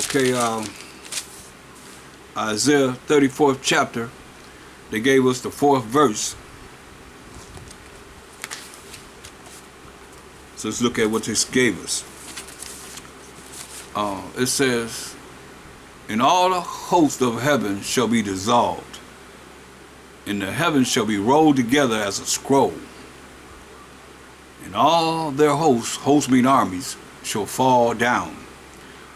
Okay, Isaiah 34th chapter, they gave us the 4th verse. So let's look at what this gave us. It says, and all the host of heaven shall be dissolved, and the heavens shall be rolled together as a scroll. And all their hosts mean armies, shall fall down,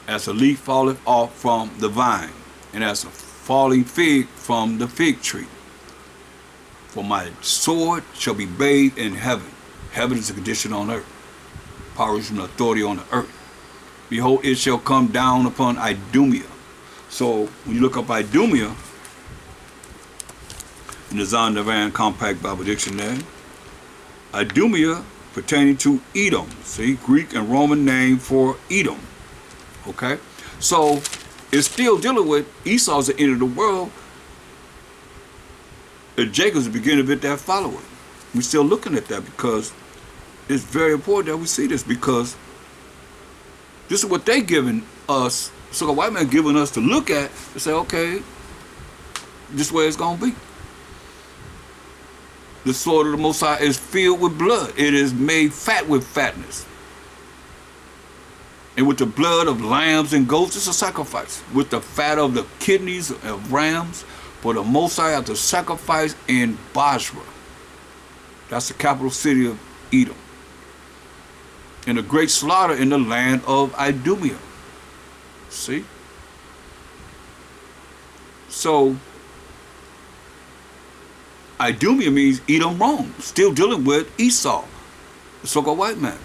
as a leaf falleth off from the vine, and as a falling fig from the fig tree. For my sword shall be bathed in heaven. Heaven is a condition on earth. Power is an authority on the earth. Behold, it shall come down upon Idumea. So when you look up Idumea in the Zondervan Compact Bible Dictionary, Idumea pertaining to Edom. See, Greek and Roman name for Edom. Okay, so it's still dealing with Esau's the end of the world, and Jacob's the beginning of it that follow it. We're still looking at that because it's very important that we see this, because this is what they giving us. So the white man giving us to look at to say, okay, this is where it's gonna be. The sword of the Most High is filled with blood. It is made fat with fatness. And with the blood of lambs and goats, it's a sacrifice. With the fat of the kidneys of rams, for the Most High had to sacrifice in Basra. That's the capital city of Edom. And a great slaughter in the land of Idumea. See? So, Idumea means Edom, Rome. Still dealing with Esau, the so-called white man.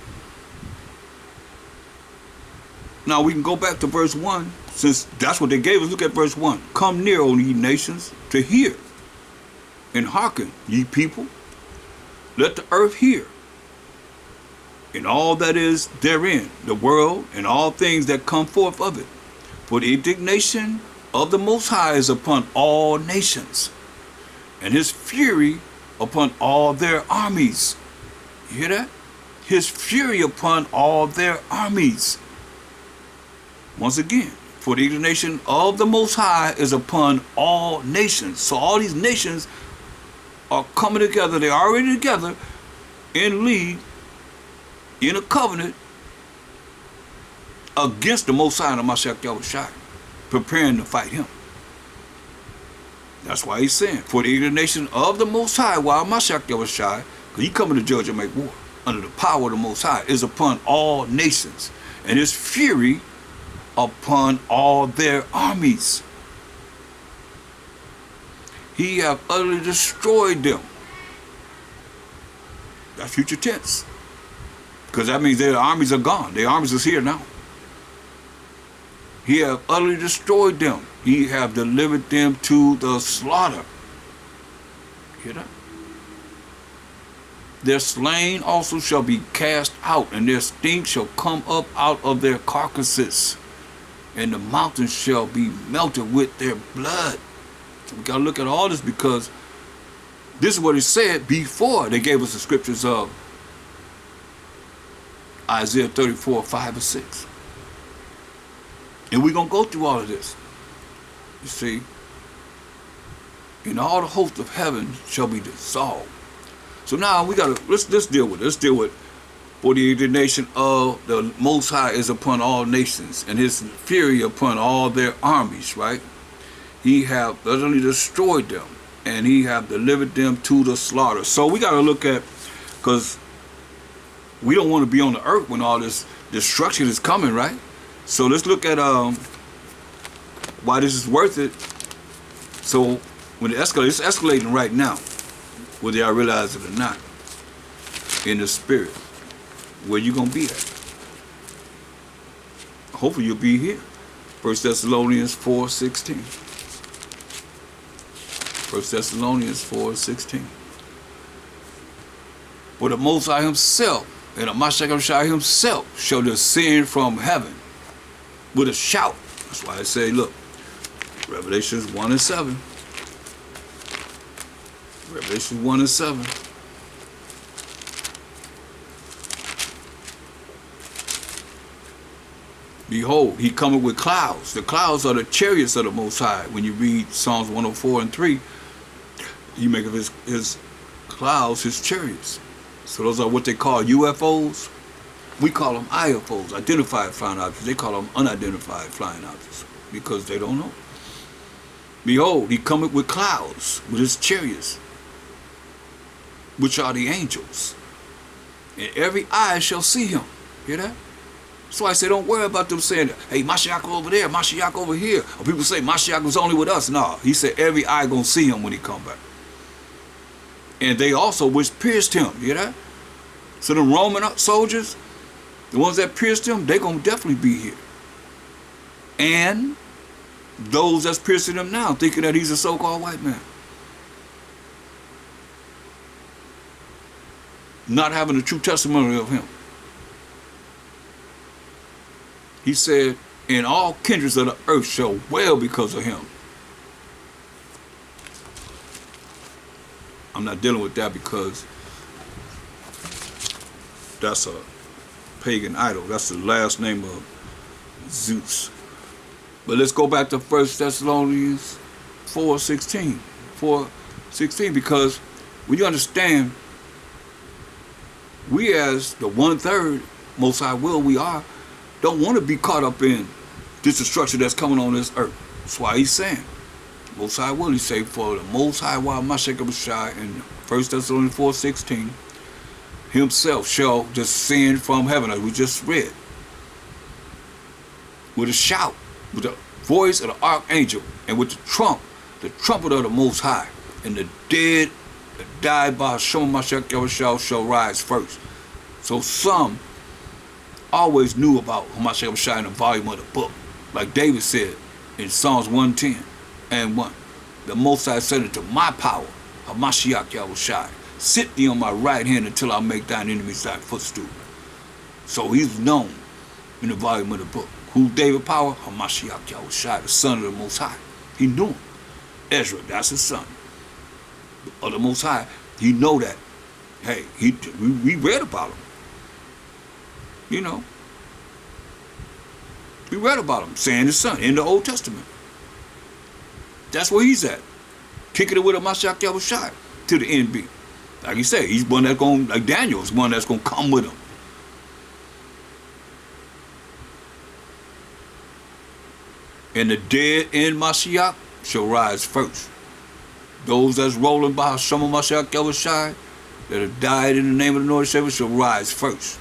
Now we can go back to verse 1, since that's what they gave us. Look at verse 1. Come near, O ye nations, to hear, and hearken, ye people. Let the earth hear, and all that is therein, the world, and all things that come forth of it. For the indignation of the Most High is upon all nations, and his fury upon all their armies. You hear that? His fury upon all their armies. Once again, for the indignation of the Most High is upon all nations. So all these nations are coming together. They're already together in league, in a covenant against the Most High and the Mashiach Yahushua, preparing to fight him. That's why he's saying, for the indignation of the Most High, while Mashiach Yahushua, because he coming to judge and make war, under the power of the Most High, is upon all nations, and his fury upon all their armies. He have utterly destroyed them. That's future tense, because that means their armies are gone. Their armies is here now. He have utterly destroyed them. He have delivered them to the slaughter. Hear that? Their slain also shall be cast out, and their stink shall come up out of their carcasses, and the mountains shall be melted with their blood. So we got to look at all this, because this is what he said before they gave us the scriptures of Isaiah 34, 5 and 6. And we're going to go through all of this. You see, and all the hosts of heaven shall be dissolved. So now we got to, let's deal with it. Let's deal with, for the indignation of the Most High is upon all nations, and his fury upon all their armies, right? He have utterly destroyed them, and he have delivered them to the slaughter. So we got to look at, because we don't want to be on the earth when all this destruction is coming, right? So let's look at why this is worth it. So when it escalates, it's escalating right now, whether y'all realize it or not, in the spirit. Where you gonna be at? Hopefully you'll be here. 1 Thessalonians 4:16. 1 Thessalonians 4:16. For the Most High himself and the Mashiach Yahushua himself shall descend from heaven with a shout. That's why I say, look, Revelations 1 and 7. Revelations 1 and 7. Behold, he cometh with clouds. The clouds are the chariots of the Most High. When you read Psalms 104 and 3, he make of his clouds his chariots. So those are what they call UFOs. We call them IFOs, identified flying objects. They call them unidentified flying objects because they don't know. Behold, he cometh with clouds, with his chariots, which are the angels. And every eye shall see him. Hear that? So I say, don't worry about them saying, hey, Mashiach over there, Mashiach over here. Or people say, Mashiach was only with us. No, he said, every eye gonna see him when he come back. And they also which pierced him. You hear that? So the Roman soldiers, the ones that pierced him, they gonna definitely be here. And those that's piercing him now, thinking that he's a so-called white man. Not having a true testimony of him. He said, and all kindreds of the earth shall wail because of him. I'm not dealing with that because that's a pagan idol. That's the last name of Zeus. But let's go back to 1 Thessalonians 4:16. 4:16, because when you understand, we as the 1/3 Most High will, we are, don't want to be caught up in this destruction that's coming on this earth. That's why he's saying, Most High will, he say, for the Most High while Mashiach Bashai in 1 Thessalonians 4:16, himself shall descend from heaven, as we just read, with a shout, with the voice of the archangel, and with the trumpet of the Most High, and the dead that died by Hashem Mashiach Yahushua shall rise first. So some always knew about Hamashiach Yahushua in the volume of the book. Like David said in Psalms 110 and 1. The Most High said unto my power, Hamashiach Yahushua, sit thee on my right hand until I make thine enemies thy footstool. So he's known in the volume of the book. Who David power? Hamashiach Yahushua, the son of the Most High. He knew him. Ezra, that's his son. Of the Most High, he know that. Hey, we read about him. You know, we read about him saying his son in the Old Testament. That's where he's at, kicking it with a Mashiach Yahushua to the NB. Like he said, he's one that's going, like Daniel's one that's going to come with him. And the dead in Mashiach shall rise first. Those that's rolling by Hashem Mashiach Yahushua that have died in the name of the Lord and Savior shall rise first.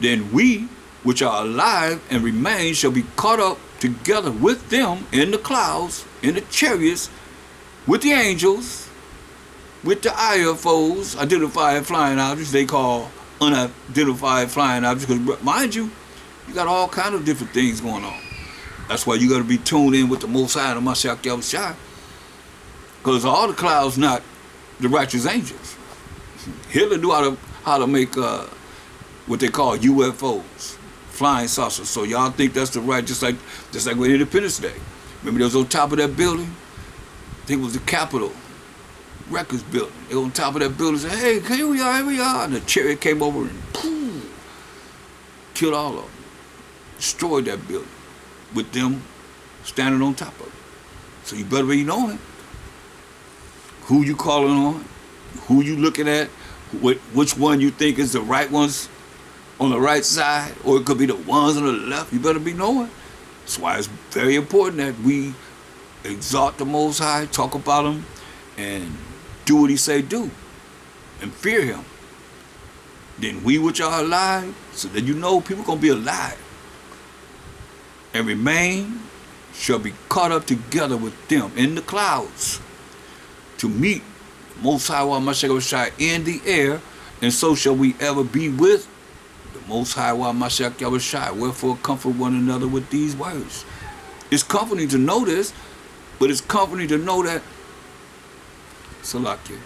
Then we, which are alive and remain, shall be caught up together with them in the clouds, in the chariots, with the angels, with the IFOs, identified flying objects, they call unidentified flying objects. Because mind you, you got all kind of different things going on. That's why you got to be tuned in with the Most High and Mashiach Yahushua. Because all the clouds not the righteous angels. Hitler knew how to make what they call UFOs, flying saucers. So y'all think that's the right, just like with Independence Day. Remember they was on top of that building? I think it was the Capitol Records building. They were on top of that building and said, hey, here we are. And the chariot came over and boom, killed all of them. Destroyed that building with them standing on top of it. So you better be knowing who you calling on, who you looking at, which one you think is the right ones on the right side, or it could be the ones on the left. You better be knowing. That's why it's very important that we exalt the Most High, talk about him, and do what he say do, and fear him. Then we which are alive, so that you know people gonna be alive, and remain, shall be caught up together with them in the clouds to meet the Most High Mashiach in the air, and so shall we ever be with the Most High Mashiach Yahushua. Wherefore comfort one another with these words. It's comforting to know this, but it's comforting to know that Salakia.